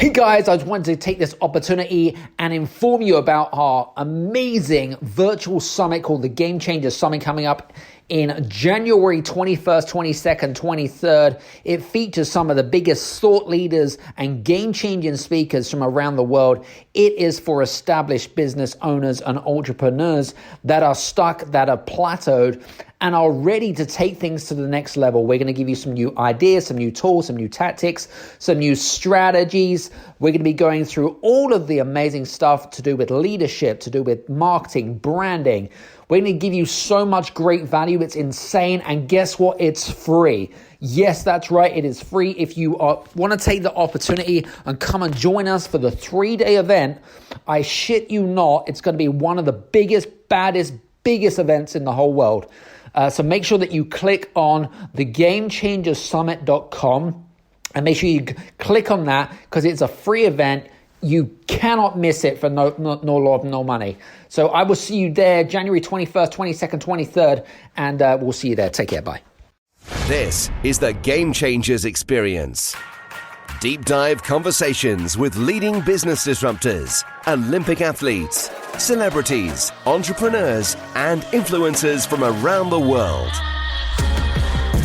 Hey guys, I just wanted to take this opportunity and inform you about our amazing virtual summit called the Game Changers Summit coming up in January 21st, 22nd, 23rd. It features some of the biggest thought leaders and game-changing speakers from around the world. It is for established business owners and entrepreneurs that are stuck, that are plateaued, and are ready to take things to the next level. We're going to give you some new ideas, some new tools, some new tactics, some new strategies. We're going to be going through all of the amazing stuff to do with leadership, to do with marketing, branding. We're going to give you so much great value. It's insane. And guess what? It's free. Yes, that's right. It is free. If you want to take the opportunity and come and join us for the 3-day event, I shit you not, it's going to be one of the biggest, baddest, biggest events in the whole world. So make sure that you click on thegamechangersummit.com and make sure you click on that because it's a free event. You cannot miss it for no love, no money. So I will see you there January 21st, 22nd, 23rd, and we'll see you there. Take care. Bye. This is the Game Changers Experience. Deep dive conversations with leading business disruptors, Olympic athletes, celebrities, entrepreneurs, and influencers from around the world.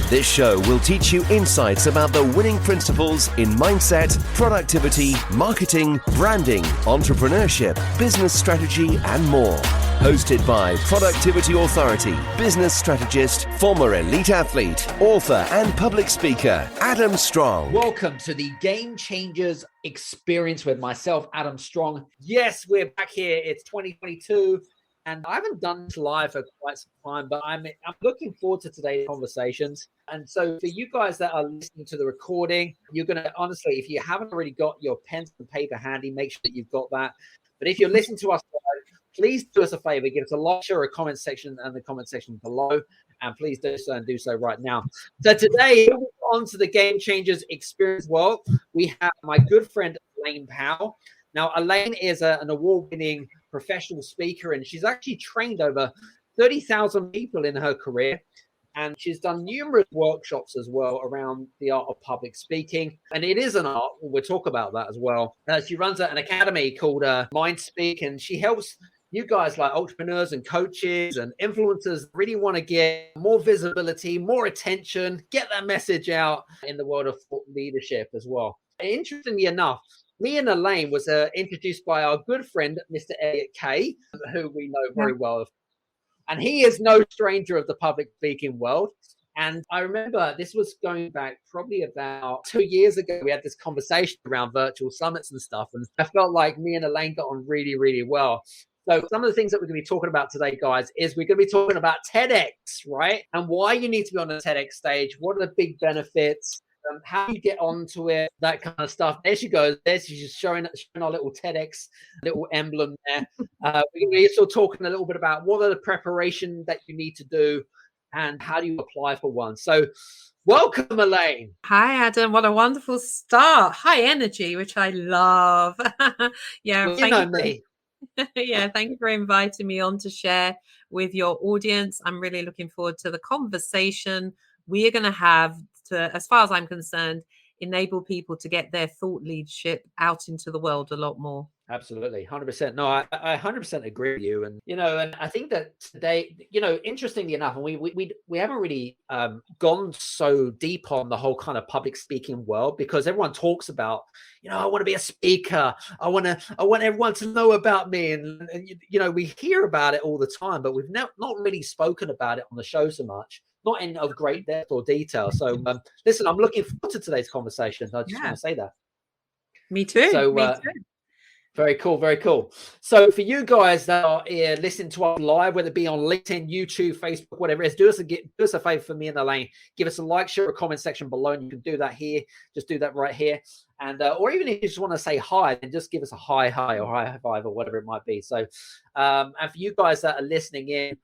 This show will teach you insights about the winning principles in mindset, productivity, marketing, branding, entrepreneurship, business strategy, and more. Hosted by Productivity Authority, business strategist, former elite athlete, author, and public speaker, Adam Strong. Welcome to the Game Changers Experience with myself, Adam Strong. Yes, we're back here. It's 2022. And I haven't done this live for quite some time, but I'm looking forward to today's conversations. And so for you guys that are listening to the recording, you're going to, honestly, if you haven't already got your pens and paper handy, make sure that you've got that. But if you're listening to us live, please do us a favor, give us a like, share, a comment section and the comment section below. And please do so and do so right now. So today, on to the Game Changers Experience world, we have my good friend, Elaine Powell. Now, Elaine is an award-winning professional speaker, and she's actually trained over 30,000 people in her career. And she's done numerous workshops as well around the art of public speaking. And it is an art. We'll talk about that as well. She runs an academy called MindSpeak, and she helps you guys like entrepreneurs and coaches and influencers really want to get more visibility, more attention, get that message out in the world of thought leadership as well. Interestingly enough, me and Elaine was introduced by our good friend, Mr. Elliot Kay, who we know very well. And he is no stranger of the public speaking world. And I remember this was going back probably about 2 years ago. We had this conversation around virtual summits and stuff. And I felt like me and Elaine got on really, really well. So some of the things that we're going to be talking about today, guys, is we're going to be talking about TEDx, right? And why you need to be on the TEDx stage. What are the big benefits? How you get onto it, that kind of stuff. There she goes. There she's showing our little TEDx little emblem there. We're going to be still talking a little bit about what are the preparation that you need to do and how do you apply for one. So welcome, Elaine. Hi, Adam. What a wonderful start. High energy, which I love. Yeah, well, you know me. Yeah, thank you for inviting me on to share with your audience. I'm really looking forward to the conversation we are going to have to, as far as I'm concerned, enable people to get their thought leadership out into the world a lot more. Absolutely. 100%. No, I 100% agree with you. And, and I think that today, interestingly enough, and we haven't really gone so deep on the whole kind of public speaking world because everyone talks about, I want to be a speaker. I want everyone to know about me. And we hear about it all the time, but we've not really spoken about it on the show so much. Not in of great depth or detail. So listen, I'm looking forward to today's conversation. I just want to say that. Me too. So, Me too. Very cool. Very cool. So for you guys that are listening to us live, whether it be on LinkedIn, YouTube, Facebook, whatever it is, do us a favor for me and Elaine. Give us a like, share, a comment section below, and you can do that here. Just do that right here. And or even if you just want to say hi, then just give us a hi or high five or whatever it might be. So and for you guys that are listening in,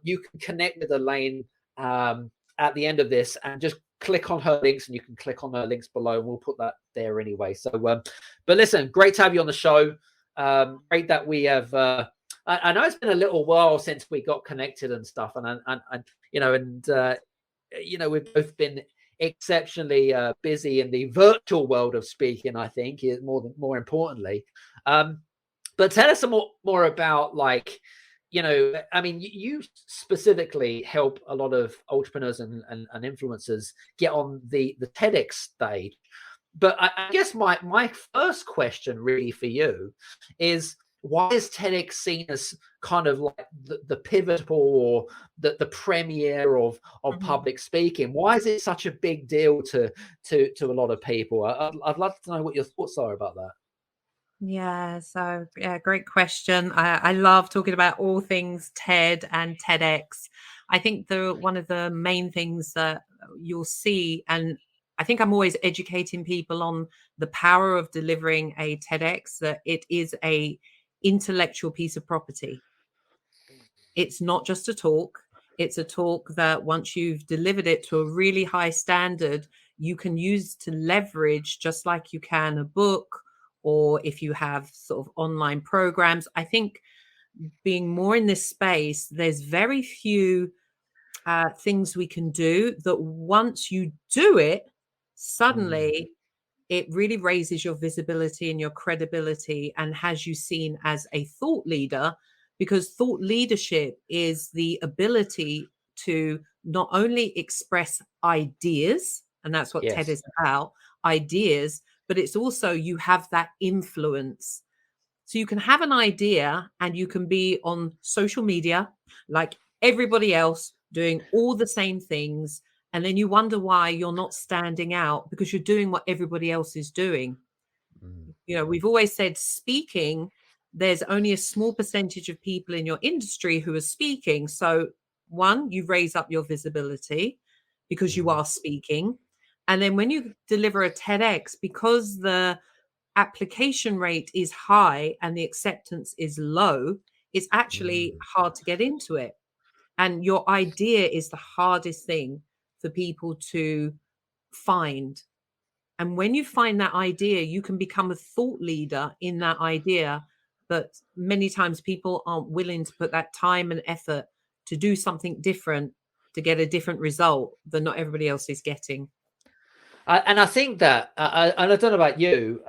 you can connect with Elaine at the end of this and just click on her links, and you can click on her links below, and we'll put that there anyway. So but listen, great to have you on the show. Great that we have I know it's been a little while since we got connected and stuff, and we've both been exceptionally busy in the virtual world of speaking, I think, is more importantly. But tell us more about, like, I mean, you specifically help a lot of entrepreneurs and influencers get on the TEDx stage. But I guess my first question really for you is, why is TEDx seen as kind of like the pivotal or the premiere of public speaking? Why is it such a big deal to a lot of people? I'd love to know what your thoughts are about that. Yeah, so yeah, great question. I love talking about all things TED and TEDx. I think one of the main things that you'll see, and I think I'm always educating people on the power of delivering a TEDx, that it is a intellectual piece of property. It's not just a talk. It's a talk that once you've delivered it to a really high standard, you can use to leverage, just like you can a book, or if you have sort of online programs. I think being more in this space, there's very few things we can do that once you do it, suddenly it really raises your visibility and your credibility and has you seen as a thought leader, because thought leadership is the ability to not only express ideas, and that's what TED Yes. is about, ideas, but it's also you have that influence. So you can have an idea and you can be on social media like everybody else doing all the same things. And then you wonder why you're not standing out, because you're doing what everybody else is doing. We've always said speaking, there's only a small percentage of people in your industry who are speaking. So one, you raise up your visibility because you are speaking. And then when you deliver a TEDx, because the application rate is high and the acceptance is low, it's actually hard to get into it. And your idea is the hardest thing for people to find. And when you find that idea, you can become a thought leader in that idea. But many times people aren't willing to put that time and effort to do something different to get a different result than not everybody else is getting. And I think that, and I don't know about you,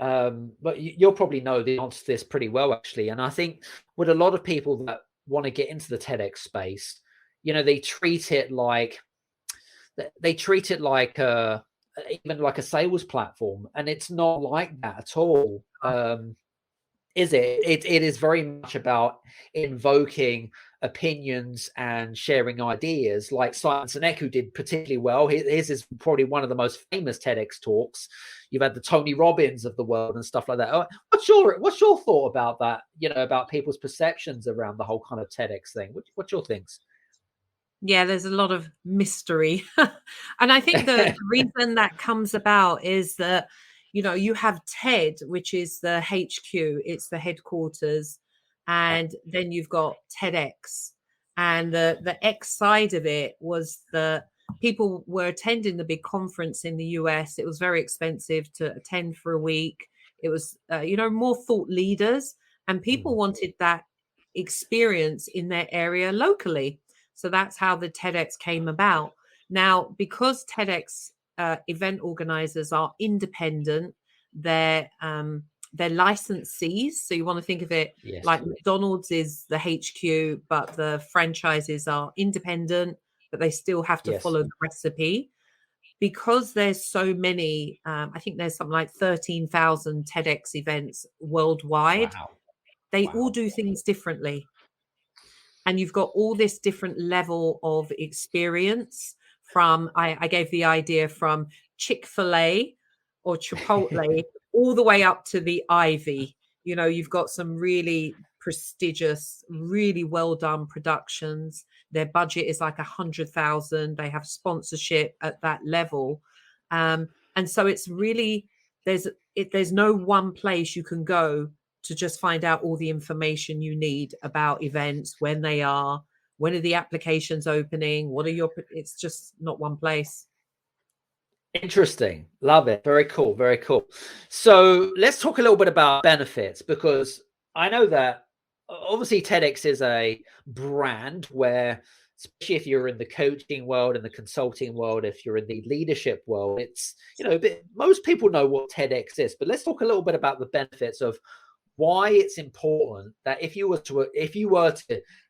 but you'll probably know the answer to this pretty well, actually. And I think with a lot of people that want to get into the TEDx space, they treat it like even like a sales platform, and it's not like that at all. Is it? It is very much about invoking opinions and sharing ideas, like Simon Sinek, who did particularly well. His is probably one of the most famous TEDx talks. You've had the Tony Robbins of the world and stuff like that. What's your thought about that? About people's perceptions around the whole kind of TEDx thing. What's your things? Yeah, there's a lot of mystery. And I think the reason that comes about is that, you have TED, which is the HQ, it's the headquarters. And then you've got TEDx. And the X side of it was the people were attending the big conference in the US. It was very expensive to attend for a week. It was, more thought leaders, and people wanted that experience in their area locally. So that's how the TEDx came about. Now, because TEDx event organizers are independent, they're licensees. So you want to think of it like McDonald's is the HQ, but the franchises are independent, but they still have to follow the recipe. Because there's so many, I think there's something like 13,000 TEDx events worldwide. Wow. They all do things differently. And you've got all this different level of experience from, I gave the idea from Chick-fil-A or Chipotle all the way up to the Ivy. You've got some really prestigious, really well done productions. Their budget is like 100,000. They have sponsorship at that level. And so it's really, there's no one place you can go to just find out all the information you need about events, when they are, when are the applications opening, it's just not one place. Interesting. Love it. Very cool. Very cool. So let's talk a little bit about benefits, because I know that obviously TEDx is a brand where especially if you're in the coaching world and the consulting world, if you're in the leadership world, it's, most people know what TEDx is, but let's talk a little bit about the benefits of why it's important that if you were to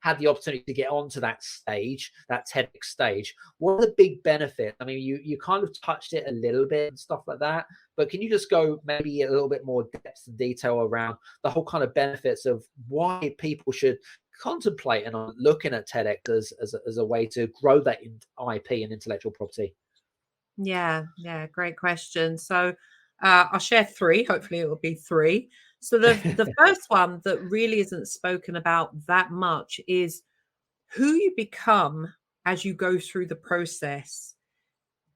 have the opportunity to get onto that stage, that TEDx stage, what are the big benefits? I mean, you kind of touched it a little bit and stuff like that, but can you just go maybe a little bit more depth and detail around the whole kind of benefits of why people should contemplate and are looking at TEDx as a way to grow that IP and intellectual property? Yeah, great question. So I'll share three. Hopefully, it will be three. So the first one that really isn't spoken about that much is who you become as you go through the process.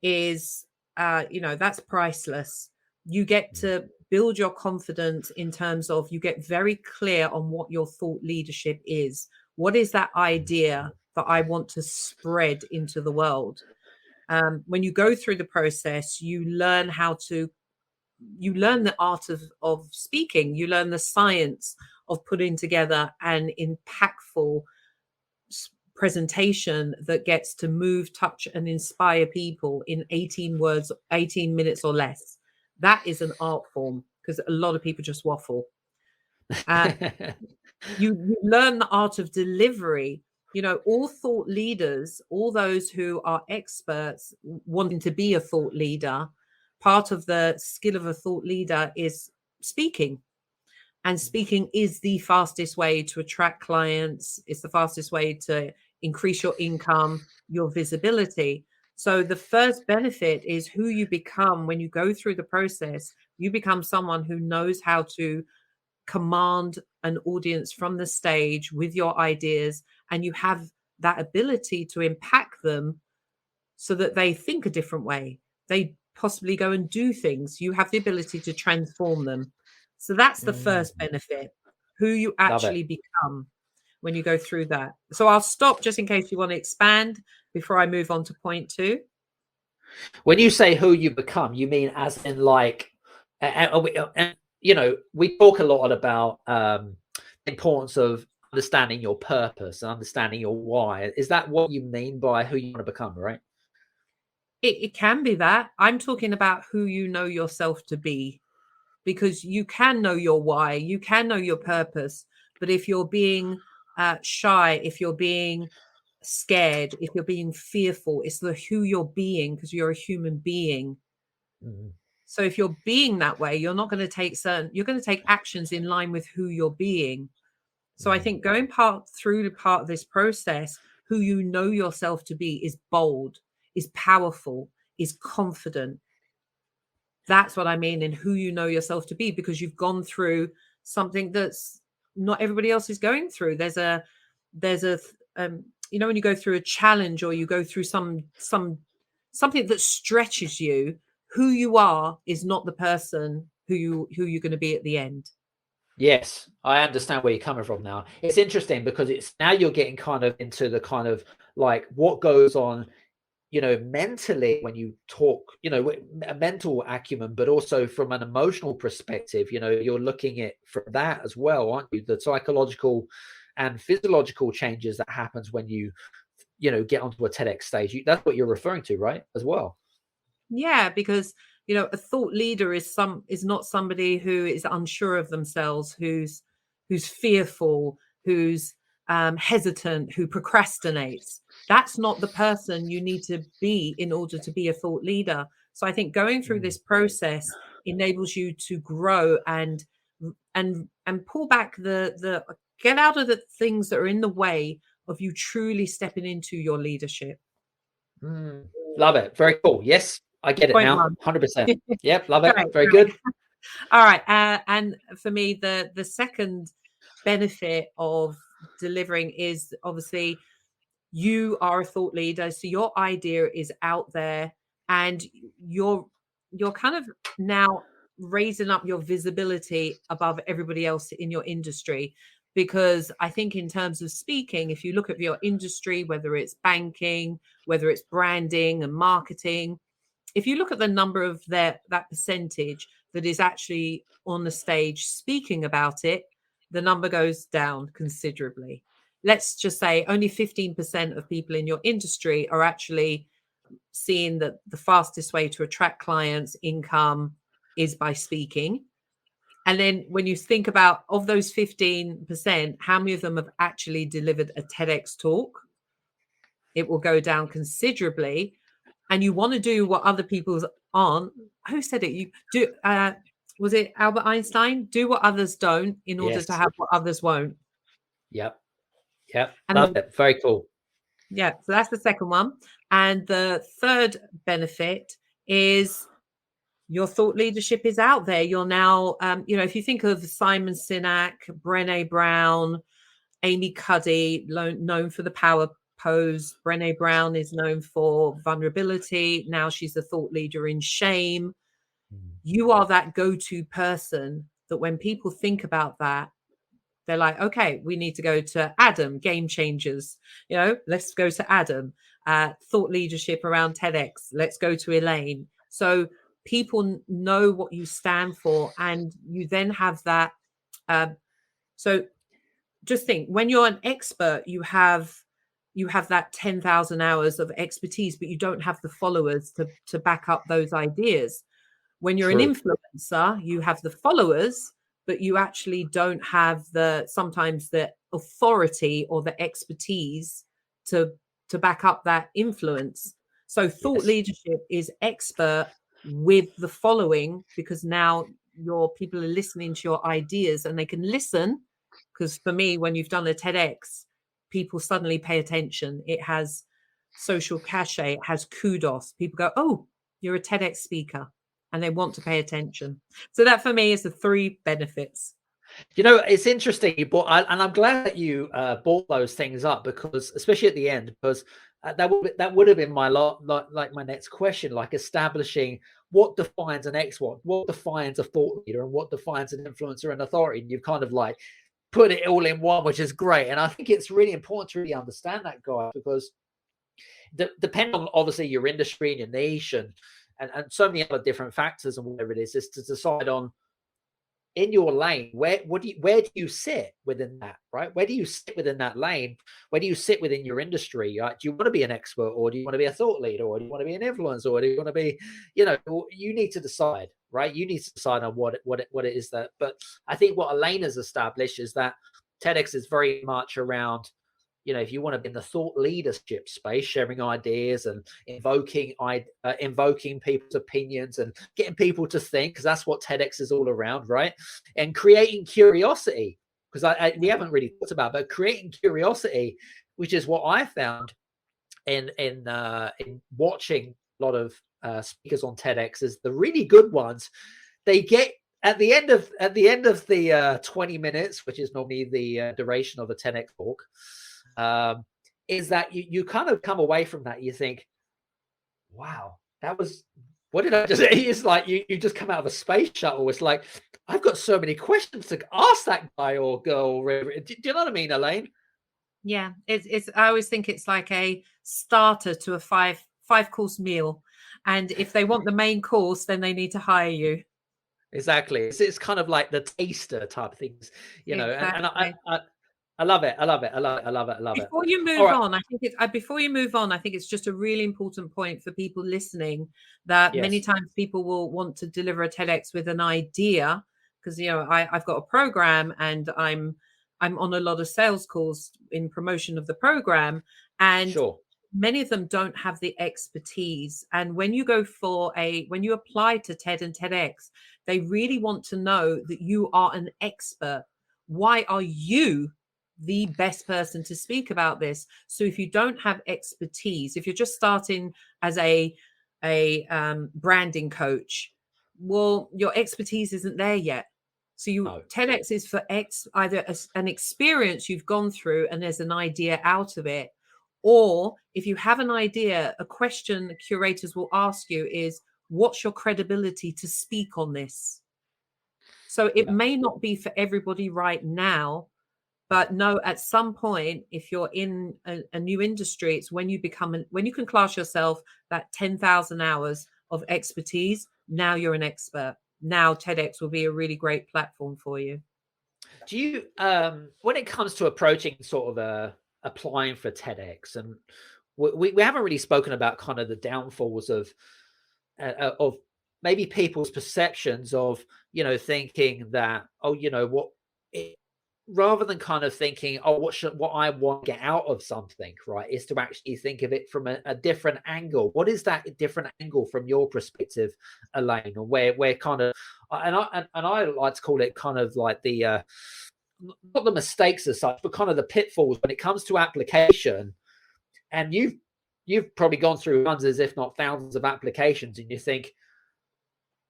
Is that's priceless. You get to build your confidence in terms of you get very clear on what your thought leadership is. What is that idea that I want to spread into the world? When you go through the process, you learn the art of speaking. You learn the science of putting together an impactful presentation that gets to move, touch, and inspire people in 18 words, 18 minutes or less. That is an art form, because a lot of people just waffle. You learn the art of delivery. All thought leaders, all those who are experts wanting to be a thought leader, part of the skill of a thought leader is speaking. And speaking is the fastest way to attract clients. It's the fastest way to increase your income, your visibility. So the first benefit is who you become when you go through the process. You become someone who knows how to command an audience from the stage with your ideas, and you have that ability to impact them so that they think a different way. They possibly go and do things. You have the ability to transform them. So that's the first benefit, who you actually become when you go through that. So I'll stop just in case you want to expand before I move on to point two. When you say who you become, you mean as in like, we talk a lot about the importance of understanding your purpose and understanding your why. Is that what you mean by who you want to become, right? It can be that. I'm talking about who you know yourself to be, because you can know your why, you can know your purpose. But if you're being shy, if you're being scared, if you're being fearful, it's the who you're being, because you're a human being. Mm-hmm. So if you're being that way, you're not going to take you're going to take actions in line with who you're being. So I think going through the part of this process, who you know yourself to be is bold, is powerful, is confident. That's what I mean in who you know yourself to be, because you've gone through something that's not everybody else is going through. There's a when you go through a challenge, or you go through something that stretches you, who you are is not the person who you're going to be at the end. Yes, I understand where you're coming from now. It's interesting because it's now you're getting kind of into the kind of like what goes on, mentally when you talk, a mental acumen, but also from an emotional perspective, you're looking at from that as well, aren't you? The psychological and physiological changes that happens when you get onto a TEDx stage. That's what you're referring to, right? As well. Yeah, because a thought leader is not somebody who is unsure of themselves, who's fearful, who's hesitant, who procrastinates. That's not the person you need to be in order to be a thought leader. So I think going through this process enables you to grow and pull back the get out of the things that are in the way of you truly stepping into your leadership. Love it. Very cool. Yes, I get it Point now. one. 100%. Yep, love it. Great, Very great. good. All right. And for me, the second benefit of delivering is obviously you are a thought leader. So your idea is out there, and you're kind of now raising up your visibility above everybody else in your industry. Because I think in terms of speaking, if you look at your industry, whether it's banking, whether it's branding and marketing, if you look at the number of that percentage that is actually on the stage speaking about it, the number goes down considerably. let's just say only 15% of people in your industry are actually seeing that the fastest way to attract clients, income is by speaking. And then when you think about of those 15%, how many of them have actually delivered a TEDx talk? It will go down considerably. And you want to do what other people aren't. Who said it? You do. Was it Albert Einstein? Do what others don't in order to Yes. have what others won't. Yep. And Love it. Very cool. Yeah. So that's the second one. And the third benefit is your thought leadership is out there. You're now, if you think of Simon Sinek, Brené Brown, Amy Cuddy, known for the power pose. Brené Brown is known for vulnerability. Now she's a thought leader in shame. You are that go-to person that when people think about that, they're like, okay, we need to go to Adam, Game Changers. Let's go to Adam. Thought leadership around TEDx. Let's go to Elaine. So people know what you stand for, and you then have that. So just think, when you're an expert, you have that 10,000 hours of expertise, but you don't have the followers to back up those ideas. When you're an influencer, you have the followers, but you actually don't have sometimes the authority or the expertise to back up that influence. So thought leadership is expert with the following, because now your people are listening to your ideas and they can listen. Because for me, when you've done a TEDx, people suddenly pay attention. It has social cachet, it has kudos. People go, oh, you're a TEDx speaker, and they want to pay attention. So that for me is the 3 benefits. It's interesting, and I'm glad that you brought those things up, because especially at the end, because that would have been my my next question, like establishing what defines an expert, what defines a thought leader, and what defines an influencer and authority. And you've kind of like put it all in one, which is great. And I think it's really important to really understand that, guy, because depending on obviously your industry and your niche and so many other different factors and whatever it is to decide on in your lane, where do you sit within that, right? Where do you sit within that lane? Where do you sit within your industry? Do you want to be an expert, or do you want to be a thought leader, or do you want to be an influencer, or do you want to be, you need to decide, right? You need to decide on what it is that. But I think what Elaine has established is that TEDx is very much around, if you want to be in the thought leadership space, sharing ideas and invoking people's opinions and getting people to think, because that's what TEDx is all around, right? And creating curiosity, because we haven't really talked about, but creating curiosity, which is what I found in watching a lot of speakers on TEDx, is the really good ones. They get at the end of the 20 minutes, which is normally the duration of a TEDx talk. Is that you kind of come away from that, you think, wow, what did I just say? It's like you just come out of a space shuttle. It's like, I've got so many questions to ask that guy or girl, or whatever. Do you know what I mean, Elaine? Yeah, it's I always think it's like a starter to a five course meal, and if they want the main course, then they need to hire you. Exactly. It's kind of like the taster type things, Exactly. and I love it. I love it. Before you move on, I think it's just a really important point for people listening that many times people will want to deliver a TEDx with an idea, because I've got a program and I'm on a lot of sales calls in promotion of the program, and many of them don't have the expertise. And when you apply to TED and TEDx, they really want to know that you are an expert. Why are you the best person to speak about this? So if you don't have expertise, if you're just starting as a branding coach, well, your expertise isn't there yet. So TEDx is for either an experience you've gone through and there's an idea out of it, or if you have an idea, a question the curators will ask you is, what's your credibility to speak on this? So it may not be for everybody right now, but no, at some point, if you're in a new industry, it's when you can class yourself that 10,000 hours of expertise. Now you're an expert. Now TEDx will be a really great platform for you. Do you, when it comes to approaching sort of applying for TEDx, and we haven't really spoken about kind of the downfalls of maybe people's perceptions of, thinking that, rather than kind of thinking, what I want to get out of something, right, is to actually think of it from a different angle. What is that different angle from your perspective, Elaine? Or where kind of, and I like to call it kind of like the not the mistakes as such, but kind of the pitfalls when it comes to application. And you've probably gone through hundreds, if not thousands, of applications, and you think,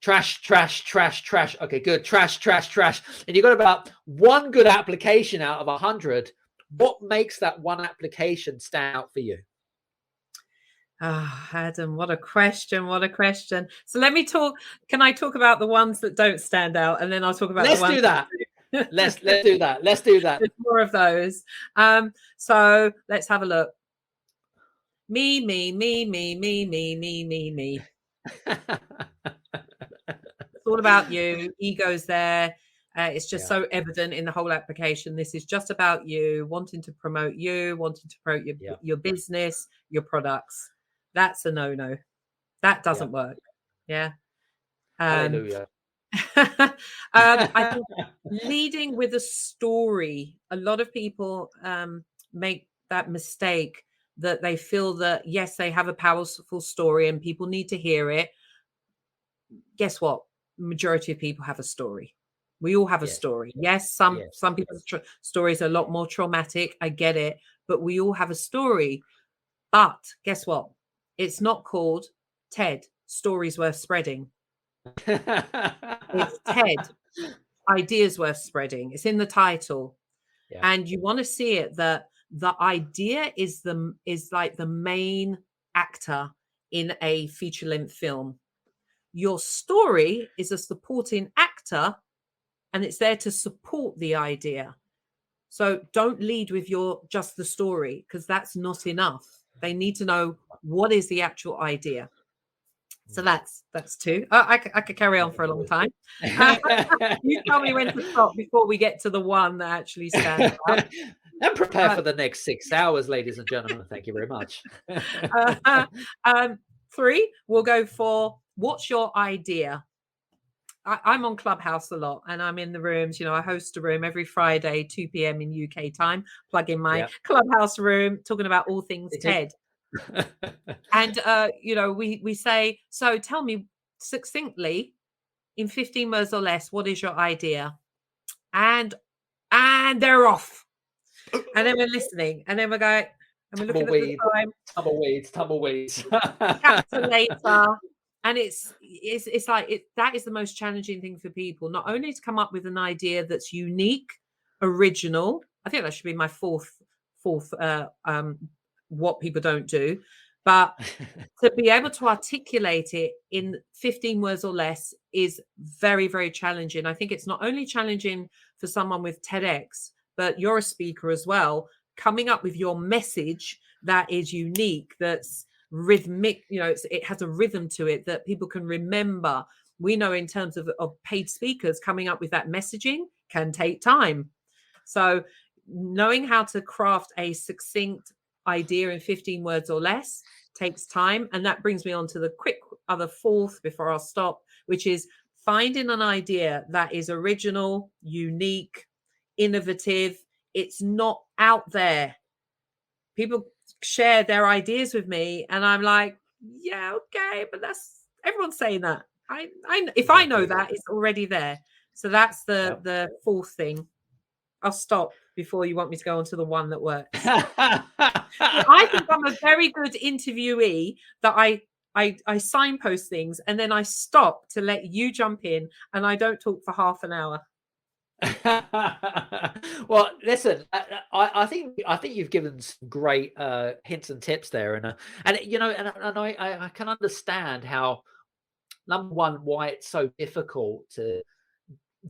trash, trash, trash, trash. Okay, good. Trash, trash, trash. And you got about one good application out of 100. What makes that one application stand out for you? Oh, Adam, what a question. What a question. So let me talk. Can I talk about the ones that don't stand out? And then I'll talk about Let's the ones do that. Let's do that. Let's do that. There's more of those. So let's have a look. Me. It's all about you. Ego's there. It's just so evident in the whole application. This is just about you, wanting to promote your business, your products. That's a no-no. That doesn't work. Yeah. Hallelujah. I think leading with a story. A lot of people make that mistake that they feel that, yes, they have a powerful story and people need to hear it. Guess what? Majority of people have a story. We all have a story. Yes, some people's stories are a lot more traumatic. I get it, but we all have a story. But guess what? It's not called TED Stories Worth Spreading. It's TED Ideas Worth Spreading. It's in the title, and you want to see it that the idea is like the main actor in a feature-length film. Your story is a supporting actor, and it's there to support the idea. So don't lead with just the story, because that's not enough. They need to know what is the actual idea. So that's two. I could carry on for a long time. You tell me when to stop before we get to the one that actually stands out. And prepare for the next 6 hours, ladies and gentlemen. Thank you very much. 3, we'll go for, what's your idea? I'm on Clubhouse a lot, and I'm in the rooms. I host a room every Friday, 2 p.m. in UK time. Plug in my Clubhouse room, talking about all things TED. And we say, so tell me succinctly in 15 words or less, what is your idea? And they're off. And then we're listening, and then we're going, and we're looking at the time. Tumbleweeds. Capsulator. And it's like that is the most challenging thing for people, not only to come up with an idea that's unique, original. I think that should be my fourth what people don't do, but to be able to articulate it in 15 words or less is very, very challenging. I think it's not only challenging for someone with TEDx, but you're a speaker as well, coming up with your message that is unique, that's rhythmic, it has a rhythm to it that people can remember. We know in terms of paid speakers, coming up with that messaging can take time. So knowing how to craft a succinct idea in 15 words or less takes time. And that brings me on to the quick other fourth before I'll stop, which is finding an idea that is original, unique, innovative. It's not out there. People share their ideas with me, and I'm like, yeah, okay, but everyone's saying that. If I know that, it's already there. So that's the fourth thing. I'll stop before you want me to go on to the one that works. I think I'm a very good interviewee, that I signpost things and then I stop to let you jump in, and I don't talk for half an hour. Well, listen, I think you've given some great hints and tips there, and I can understand how, number one, why it's so difficult to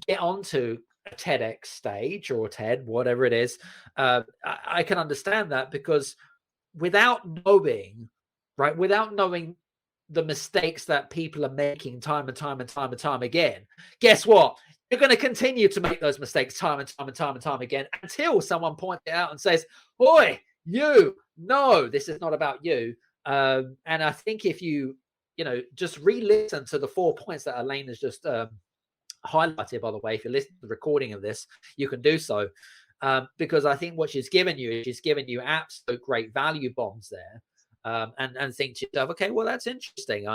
get onto a TEDx stage or TED, whatever it is. I can understand that, because without knowing the mistakes that people are making time and time again, guess what? You're going to continue to make those mistakes time and time again, until someone points it out and says, "Oi, you know this is not about you. And I think if you just re-listen to the 4 points that Elaine has just highlighted, by the way, if you listen to the recording of this, you can do so. Because I think what she's given you absolute great value bombs there. And think to yourself, okay, well, that's interesting.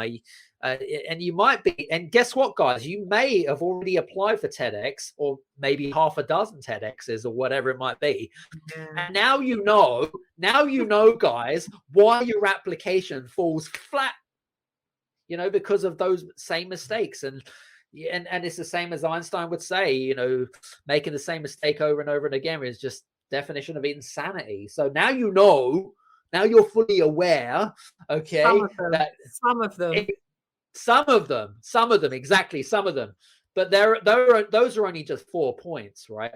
And you might be, and guess what, guys? You may have already applied for TEDx, or maybe half a dozen TEDx's, or whatever it might be. Yeah. And now you know, guys, why your application falls flat. Because of those same mistakes. And it's the same as Einstein would say, making the same mistake over and over and again is just definition of insanity. So now now you're fully aware, okay, that some of them, exactly, some of them. But those are only just 4 points, right?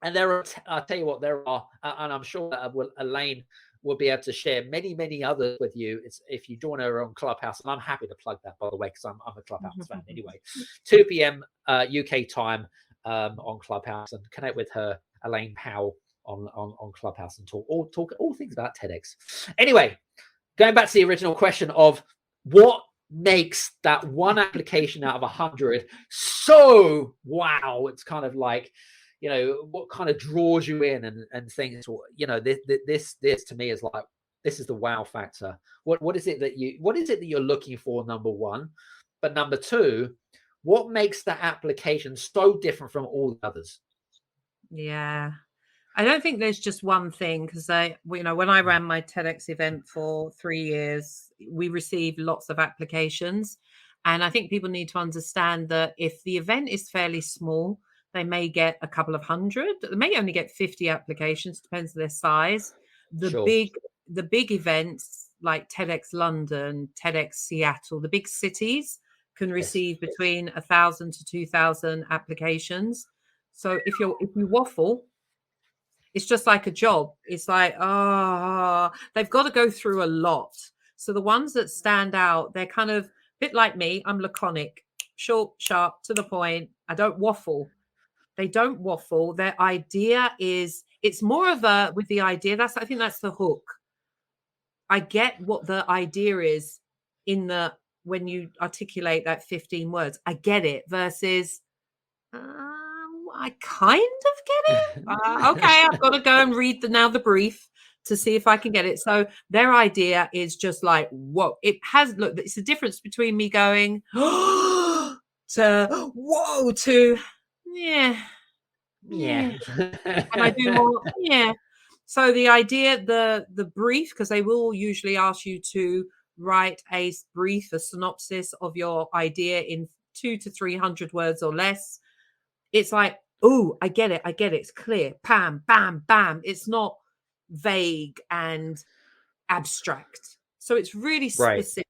And I'll tell you what, there are, and I'm sure that Elaine will be able to share many, many others with you. It's if you join her on Clubhouse, and I'm happy to plug that, by the way, because I'm a Clubhouse fan anyway. 2 p.m. UK time on Clubhouse, and connect with her, Elaine Powell, on Clubhouse, and talk all things about TEDx. Anyway, going back to the original question of what makes that one application out of 100 so wow, it's kind of like, what kind of draws you in and things, this to me is like, this is the wow factor. What is it that you're looking for, number one? But number two, what makes that application so different from all the others? Yeah. I don't think there's just one thing, because when I ran my TEDx event for 3 years, we received lots of applications. And I think people need to understand that if the event is fairly small, they may get a couple of hundred. They may only get 50 applications, depends on their size. The big events like TEDx London, TEDx Seattle, the big cities can receive between 1,000 to 2,000 applications. So if you waffle, it's just like a job. It's like, they've got to go through a lot. So the ones that stand out, they're kind of a bit like me. I'm laconic, short, sharp, to the point. I don't waffle. They don't waffle. Their idea it's more of with the idea. I think that's the hook. I get what the idea is when you articulate that 15 words. I get it versus, I kind of get it. Okay, I've got to go and read the brief to see if I can get it. So their idea is just like, whoa, it's the difference between me going to whoa to yeah. And I do more, yeah. So the idea, the brief, because they will usually ask you to write a brief, a synopsis of your idea in 200 to 300 words or less. It's like, oh, I get it. It's clear. Bam, bam, bam. It's not vague and abstract. So it's really specific.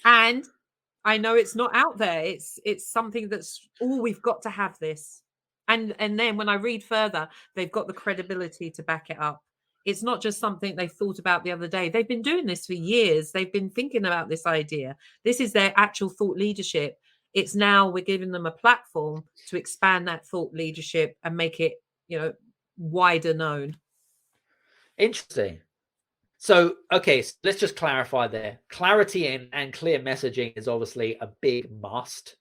Right. And I know it's not out there. It's something that's, we've got to have this. And then when I read further, they've got the credibility to back it up. It's not just something they thought about the other day. They've been doing this for years. They've been thinking about this idea. This is their actual thought leadership. It's now we're giving them a platform to expand that thought leadership and make it, wider known. Interesting. So, okay, so let's just clarify there. Clarity and clear messaging is obviously a big must,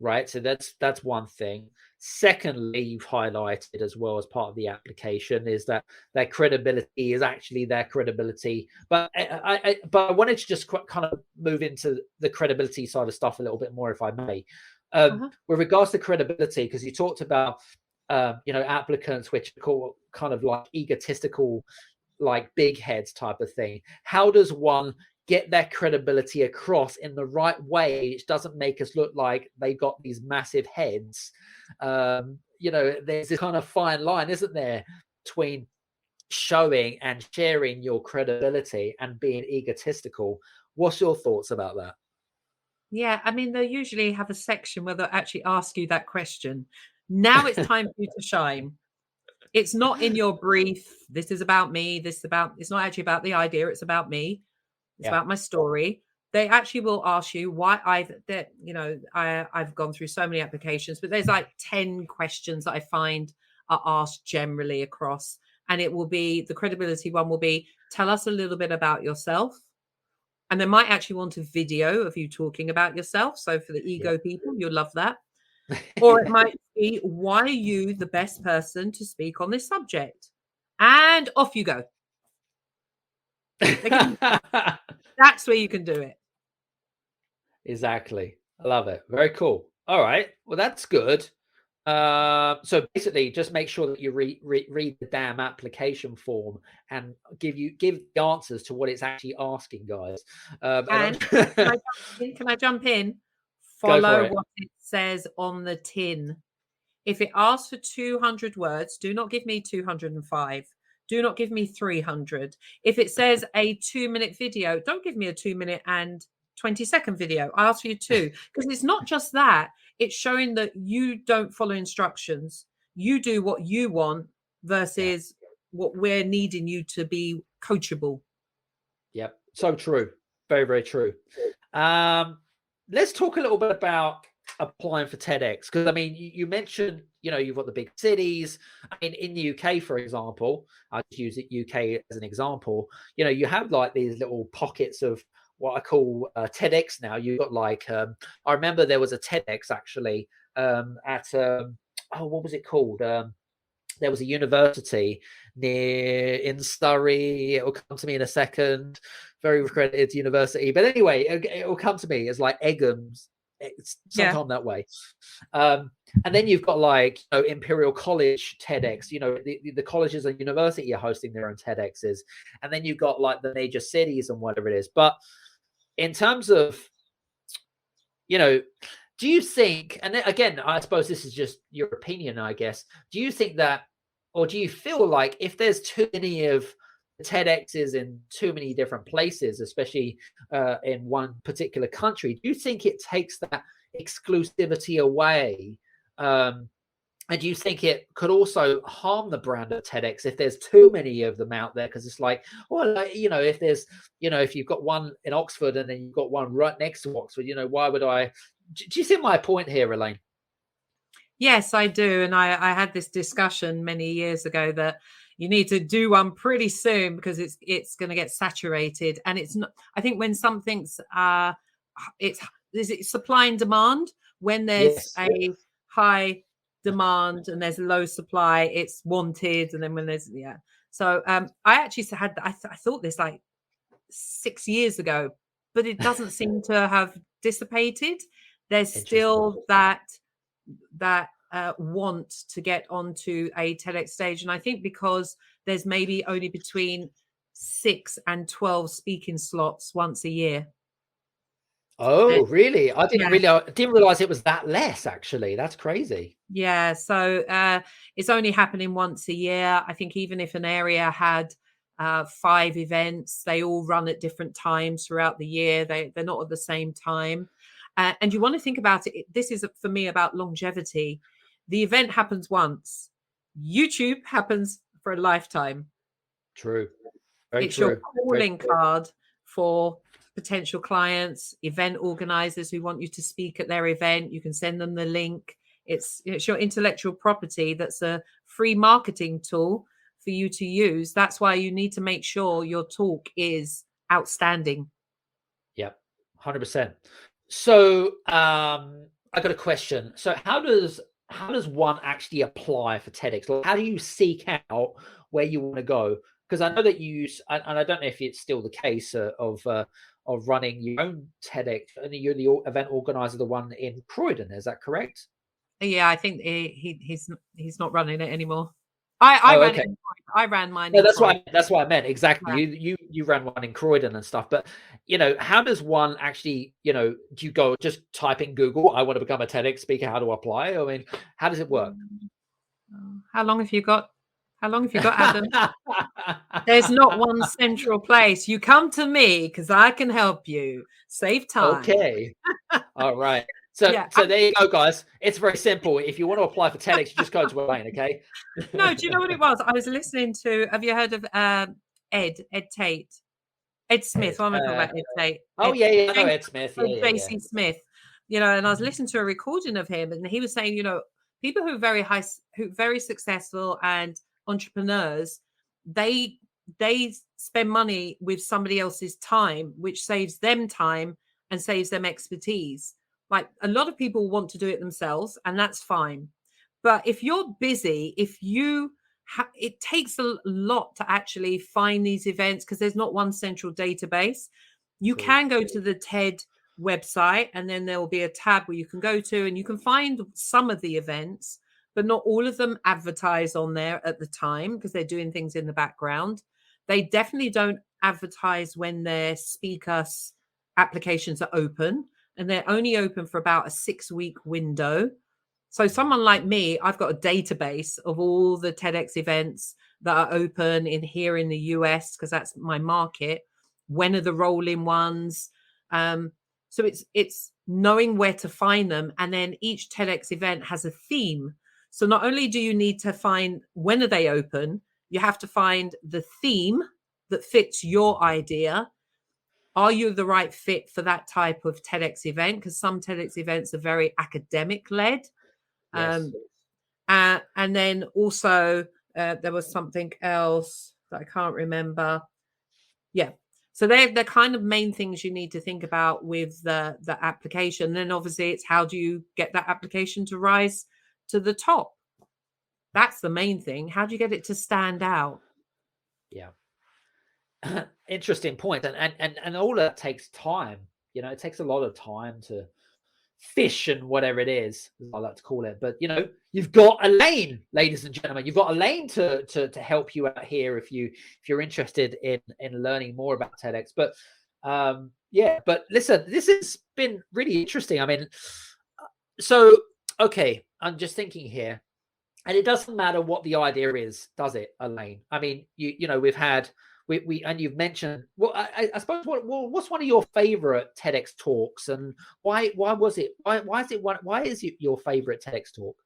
right? So that's one thing. Secondly, you've highlighted as well as part of the application is that their credibility is actually their credibility. But I wanted to just kind of move into the credibility side of stuff a little bit more, if I may. With regards to credibility, because you talked about, applicants which are called kind of like egotistical, like big heads type of thing. How does one get their credibility across in the right way, which doesn't make us look like they got these massive heads? There's this kind of fine line, isn't there, between showing and sharing your credibility and being egotistical. What's your thoughts about that? Yeah, I mean, they usually have a section where they'll actually ask you that question. Now it's time for you to shine. It's not in your brief. This is about me. It's not actually about the idea. It's about me. It's about my story. They actually will ask you why I've gone through so many applications, but there's like 10 questions that I find are asked generally across. And it will be, the credibility one will be, tell us a little bit about yourself. And they might actually want a video of you talking about yourself. So for the ego people, you'll love that. Or it might be, why are you the best person to speak on this subject? And off you go. That's where you can do it. Exactly. I love it. Very cool. All right. Well, that's good. So basically, just make sure that you read the damn application form and give the answers to what it's actually asking, guys. And can I jump in? Follow what it says on the tin. If it asks for 200 words, do not give me 205. Do not give me 300. If it says a 2-minute video, don't give me a 2-minute and 20-second video. I ask for you 2, because it's not just that. It's showing that you don't follow instructions. You do what you want versus what we're needing you to be coachable. Yep. So true. Very, very true. Let's talk a little bit about applying for TEDx, because I mean, you mentioned, you've got the big cities. I mean, in the UK, for example, I just use it UK as an example. You have like these little pockets of what I call TEDx now. You've got like I remember there was a TEDx actually at what was it called? There was a university in Surrey. It will come to me in a second. Very accredited university. But anyway, it will come to me as like Eggham's. It's sometime that way. And then you've got like Imperial College TEDx. The colleges and university are hosting their own TEDx's. And then you've got like the major cities and whatever it is. But in terms of, do you think, and again, I suppose this is just your opinion, I guess, do you think that, or do you feel like if there's too many of the TEDx's in too many different places, especially in one particular country, do you think it takes that exclusivity away? And do you think it could also harm the brand of TEDx if there's too many of them out there? Because it's like, well, if there's, if you've got one in Oxford and then you've got one right next to Oxford, why would I? Do you see my point here, Elaine? Yes, I do. And I had this discussion many years ago that you need to do one pretty soon because it's going to get saturated. And it's not, I think when something's it's supply and demand. When there's a high demand and there's low supply, it's wanted. And then when there's so I actually had I thought this like 6 years ago, but it doesn't seem to have dissipated. There's still that want to get onto a TEDx stage, and I think because there's maybe only between 6 and 12 speaking slots once a year. Oh, really? I didn't realize it was that less, actually. That's crazy. Yeah, so it's only happening once a year. I think even if an area had 5 events, they all run at different times throughout the year. They're not at the same time. And you want to think about it. This is for me about longevity. The event happens once. YouTube happens for a lifetime. True. Very it's true. Your calling card for potential clients, event organizers who want you to speak at their event. You can send them the link. It's your intellectual property. That's a free marketing tool for you to use. That's why you need to make sure your talk is outstanding. Yep, 100%. So I got a question. So how does one actually apply for TEDx? Like, how do you seek out where you want to go? Because I know that you use, and I don't know if it's still the case of running your own TEDx, and you're the event organizer, the one in Croydon. Is that correct? Yeah, I think he's not running it anymore. I ran mine. No, that's what I meant. Exactly. Yeah. You ran one in Croydon and stuff, but how does one actually, do you go just type in Google, I want to become a TEDx speaker, how to apply? I mean, how does it work? How long have you got, Adam? There's not one central place. You come to me because I can help you save time. Okay. All right. So there you go, guys. It's very simple. If you want to apply for TEDx, you just go to Elaine, okay? No, do you know what it was? I was listening to, have you heard of Ed Tate? Ed Smith. What am I talking about? Ed Tate. Oh, I know Ed Smith. JC Smith. And I was listening to a recording of him, and he was saying, people who are very successful and entrepreneurs, they spend money with somebody else's time, which saves them time and saves them expertise. Like, a lot of people want to do it themselves, and that's fine. But if you're busy, if you it takes a lot to actually find these events, because there's not one central database. You can go to the TED website, and then there will be a tab where you can go to, and you can find some of the events, but not all of them advertise on there at the time, because they're doing things in the background. They definitely don't advertise when their speakers applications are open, and they're only open for about a 6-week window. So someone like me, I've got a database of all the TEDx events that are open here in the US, because that's my market. When are the rolling ones? So it's knowing where to find them. And then each TEDx event has a theme. So not only do you need to find when are they open, you have to find the theme that fits your idea. Are you the right fit for that type of TEDx event? Because some TEDx events are very academic led. Yes. And then also there was something else that I can't remember. Yeah. So they're the kind of main things you need to think about with the application. Then obviously it's how do you get that application to rise to the top? That's the main thing. How do you get it to stand out? Yeah. Interesting point. And all that takes time. You know, it takes a lot of time to fish and whatever it is, as I like to call it. But, you know, you've got Elaine, ladies and gentlemen. You've got Elaine to help you out here if you're interested in learning more about TEDx. But yeah, but listen, this has been really interesting. I mean, so okay, I'm just thinking here, and it doesn't matter what the idea is, does it, Elaine? I mean, you know, we've had we and you've mentioned. Well, I suppose what's one of your favorite TEDx talks, and why was it? Why is it your favorite TEDx talk?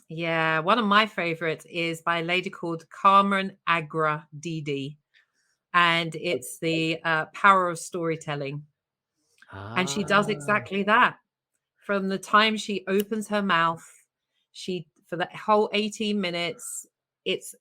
Yeah, one of my favorites is by a lady called Carmen Agra Didi, and it's the power of storytelling. And she does exactly that. From the time she opens her mouth, for the whole 18 minutes, it's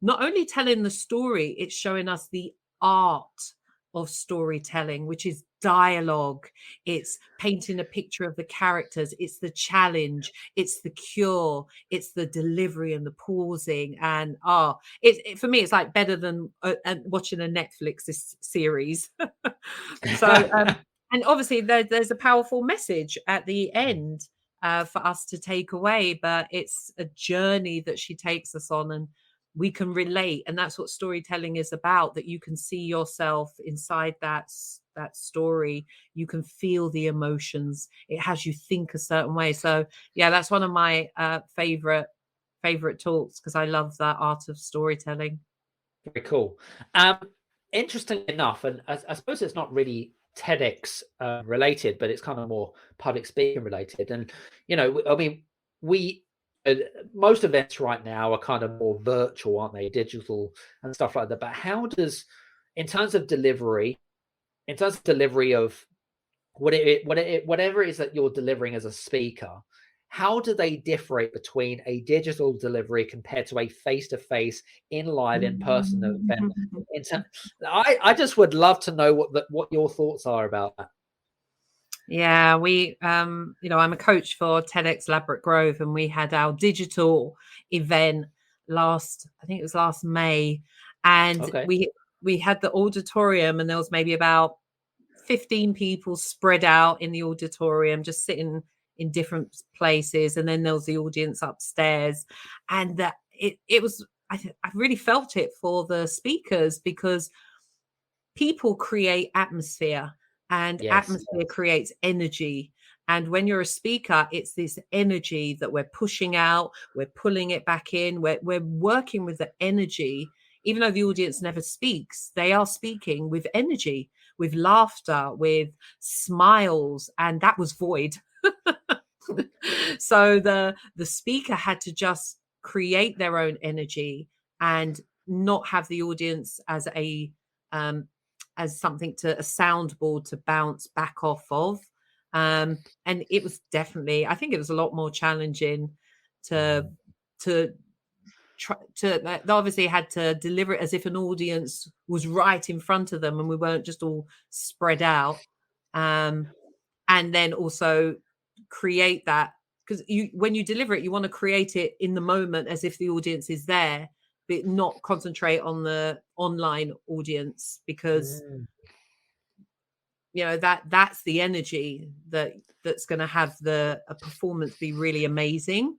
not only telling the story, it's showing us the art of storytelling, which is dialogue. It's painting a picture of the characters. It's the challenge. It's the cure. It's the delivery and the pausing. And for me, it's like better than watching a Netflix series. So, and obviously there's a powerful message at the end for us to take away, but it's a journey that she takes us on, and we can relate. And that's what storytelling is about, that you can see yourself inside that story. You can feel the emotions. It has you think a certain way. So yeah, that's one of my favorite talks, because I love that art of storytelling. Very cool. Interesting enough, and I suppose it's not really TEDx related, but it's kind of more public speaking related. And you know, I mean, most events right now are kind of more virtual, aren't they? Digital and stuff like that. But how does, in terms of delivery of whatever it is that you're delivering as a speaker, how do they differentiate between a digital delivery compared to a face-to-face in-person event? I just would love to know what your thoughts are about that. Yeah, we, I'm a coach for TEDx Ladbroke Grove, and we had our digital event I think it was last May, and we had the auditorium, and there was maybe about 15 people spread out in the auditorium, just sitting in different places, and then there was the audience upstairs, and it was. I really felt it for the speakers, because people create atmosphere. And atmosphere creates energy. And when you're a speaker, it's this energy that we're pushing out, we're pulling it back in, we're working with the energy. Even though the audience never speaks, they are speaking with energy, with laughter, with smiles, and that was void. So the speaker had to just create their own energy and not have the audience as something a soundboard to bounce back off of. And it was definitely, I think it was a lot more challenging to they obviously had to deliver it as if an audience was right in front of them and we weren't just all spread out. And then also create that, because when you deliver it, you want to create it in the moment as if the audience is there, but not concentrate on the online audience, because that's the energy that's going to have a performance be really amazing.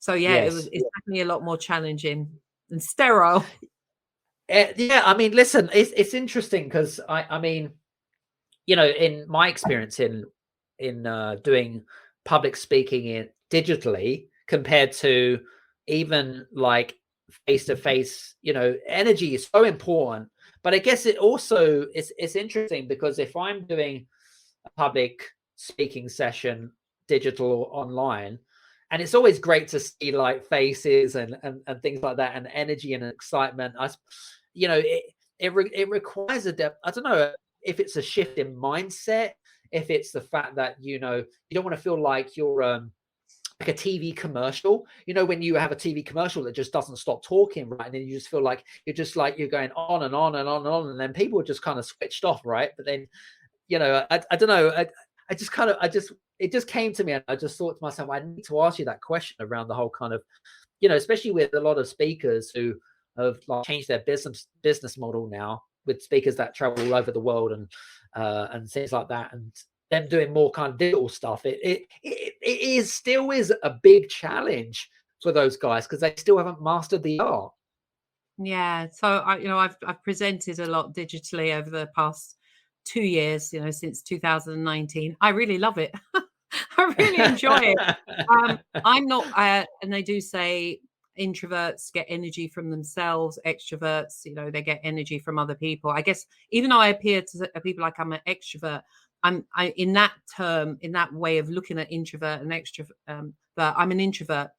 So it's definitely a lot more challenging and sterile. Yeah, I mean, listen, it's interesting because I mean, in my experience in doing public speaking digitally compared to even like face to face, energy is so important. But I guess it also it's interesting because if I'm doing a public speaking session, digital or online, and it's always great to see like faces and things like that, and energy and excitement. It requires a depth. I don't know if it's a shift in mindset, if it's the fact that you don't want to feel like you're like a TV commercial, when you have a TV commercial that just doesn't stop talking, right? And then you just feel like you're going on and on and on and on, and then people are just kind of switched off, right? But then, I don't know, it just came to me, and I just thought to myself, I need to ask you that question around the whole kind of, especially with a lot of speakers who have like changed their business model now, with speakers that travel all over the world and things like that, and them doing more kind of digital stuff. It still is a big challenge for those guys because they still haven't mastered the art. Yeah. So I've presented a lot digitally over the past 2 years, since 2019. I really love it. I really enjoy it. I'm not, and they do say introverts get energy from themselves, extroverts, they get energy from other people. I guess even though I appear to people like I'm an extrovert, I in that way of looking at introvert and extrovert, but I'm an introvert.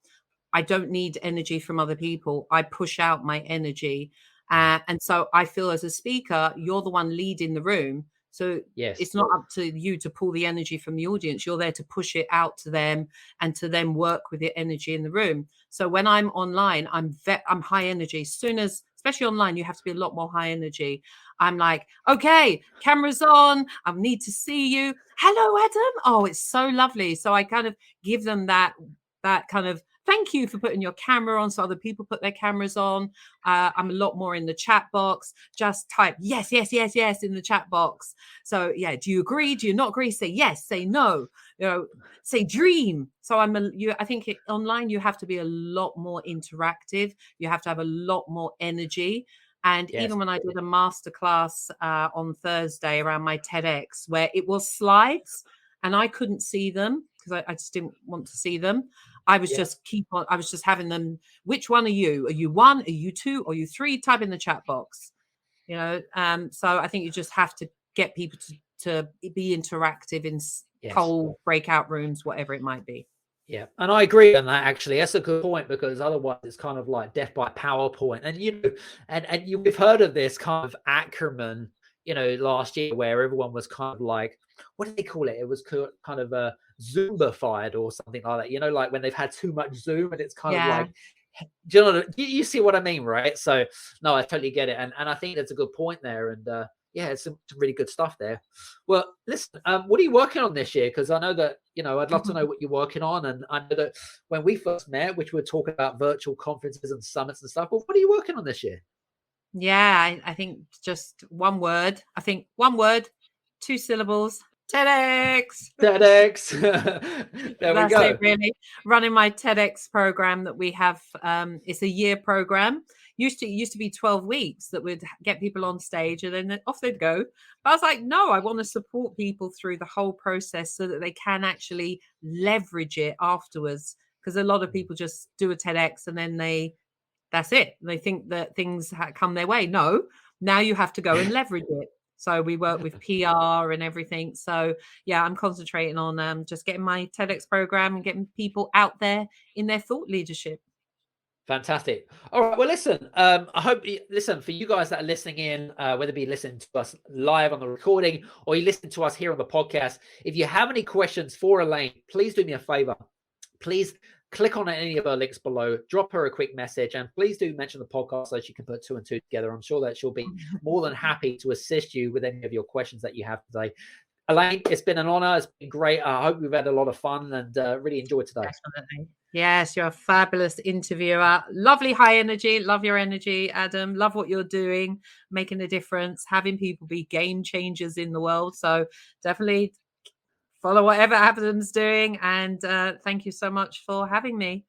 I don't need energy from other people. I push out my energy. And so I feel as a speaker, you're the one leading the room. So it's not up to you to pull the energy from the audience. You're there to push it out to them and to then work with the energy in the room. So when I'm online, I'm high energy. Especially online, you have to be a lot more high energy. I'm like, okay, camera's on. I need to see you. Hello, Adam. Oh, it's so lovely. So I kind of give them that kind of, thank you for putting your camera on so other people put their cameras on. I'm a lot more in the chat box. Just type yes, yes, yes, yes in the chat box. So yeah, do you agree? Do you not agree? Say yes, say no, say dream. So I think online you have to be a lot more interactive. You have to have a lot more energy. And even when I did a masterclass on Thursday around my Tedx, where it was slides and I couldn't see them because I just didn't want to see them. I was just having them. Which one are you? Are you 1? Are you 2? Are you 3? Type in the chat box. So I think you just have to get people to be interactive in poll breakout rooms, whatever it might be. Yeah, and I agree on that. Actually, that's a good point, because otherwise it's kind of like death by PowerPoint. And we've heard of this kind of Ackerman, last year, where everyone was kind of like, what did they call it? It was kind of a Zumbified or something like that. Like when they've had too much Zoom, and it's kind of like, do you see what I mean, right? So no, I totally get it, and I think that's a good point there. And it's some really good stuff there. Well, listen, what are you working on this year? Because I know that, I'd love to know what you're working on. And I know that when we first met, which we were talking about virtual conferences and summits and stuff, well, what are you working on this year? Yeah, I think just one word. 2 syllables. TEDx. TEDx. There we go. It, really. Running my TEDx program that we have. It's a year program. Used to be 12 weeks that would get people on stage and then off they'd go. But I was like, no, I want to support people through the whole process so that they can actually leverage it afterwards. Because a lot of people just do a TEDx and then that's it. They think that things come their way. No, now you have to go and leverage it. So we work with PR and everything. So yeah, I'm concentrating on just getting my TEDx program and getting people out there in their thought leadership. Fantastic. All right. Well, listen, I hope for you guys that are listening in, whether it be listening to us live on the recording or you listen to us here on the podcast, if you have any questions for Elaine, please do me a favor. Please click on any of her links below, drop her a quick message, and please do mention the podcast so she can put 2 and 2 together. I'm sure that she'll be more than happy to assist you with any of your questions that you have today. Elaine, it's been an honor. It's been great. I hope we've had a lot of fun and really enjoyed today. Definitely. Yes, you're a fabulous interviewer. Lovely high energy. Love your energy, Adam. Love what you're doing, making a difference, having people be game changers in the world. So definitely follow whatever Adam's doing. And thank you so much for having me.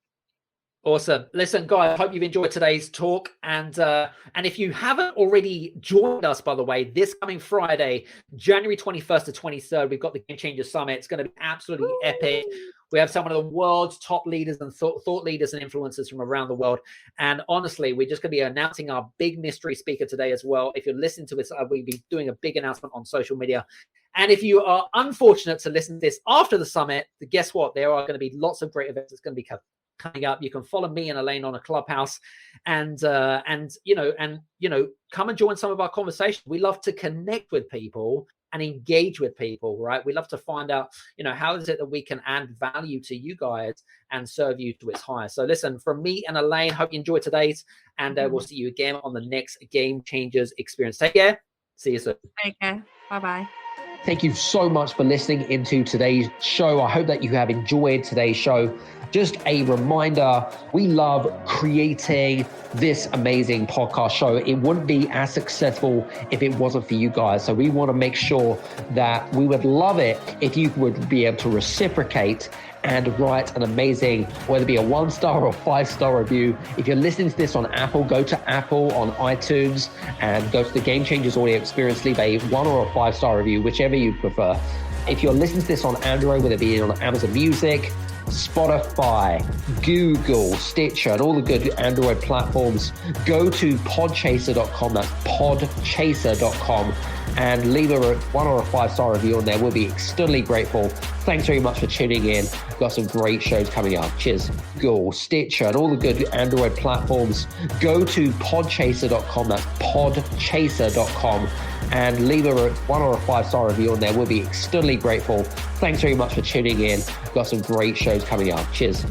Awesome. Listen, guys, I hope you've enjoyed today's talk. And if you haven't already joined us, by the way, this coming Friday, January 21st to 23rd, we've got the Game Changer Summit. It's going to be absolutely epic. We have some of the world's top leaders and thought leaders and influencers from around the world. And honestly, we're just going to be announcing our big mystery speaker today as well. If you're listening to this, we'll be doing a big announcement on social media. And if you are unfortunate to listen to this after the summit, guess what? There are going to be lots of great events that's going to be coming up. You can follow me and Elaine on a Clubhouse, and come and join some of our conversations. We love to connect with people and engage with people, right? We love to find out, how is it that we can add value to you guys and serve you to its highest. So listen, from me and Elaine, hope you enjoyed today's, and we'll see you again on the next Game Changers experience. Take care. See you soon. Take care. Bye-bye. Thank you so much for listening into today's show. I hope that you have enjoyed today's show. Just a reminder, we love creating this amazing podcast show. It wouldn't be as successful if it wasn't for you guys. So we want to make sure that we would love it if you would be able to reciprocate and write an amazing, whether it be a 1-star or 5-star review. If you're listening to this on Apple, go to Apple on iTunes and go to the Game Changers Audio Experience, leave a 1 or a 5-star review, whichever you prefer. If you're listening to this on Android, whether it be on Amazon Music, Spotify, Google, Stitcher, and all the good Android platforms, go to podchaser.com. That's podchaser.com, and leave a 1 or a 5-star review on there. We'll be extremely grateful. Thanks very much for tuning in. We've got some great shows coming up. Cheers. Google, Stitcher, and all the good Android platforms, go to podchaser.com. That's podchaser.com, and leave a 1 or a 5-star review on there. We'll be extremely grateful. Thanks very much for tuning in. We've got some great shows coming up. Cheers.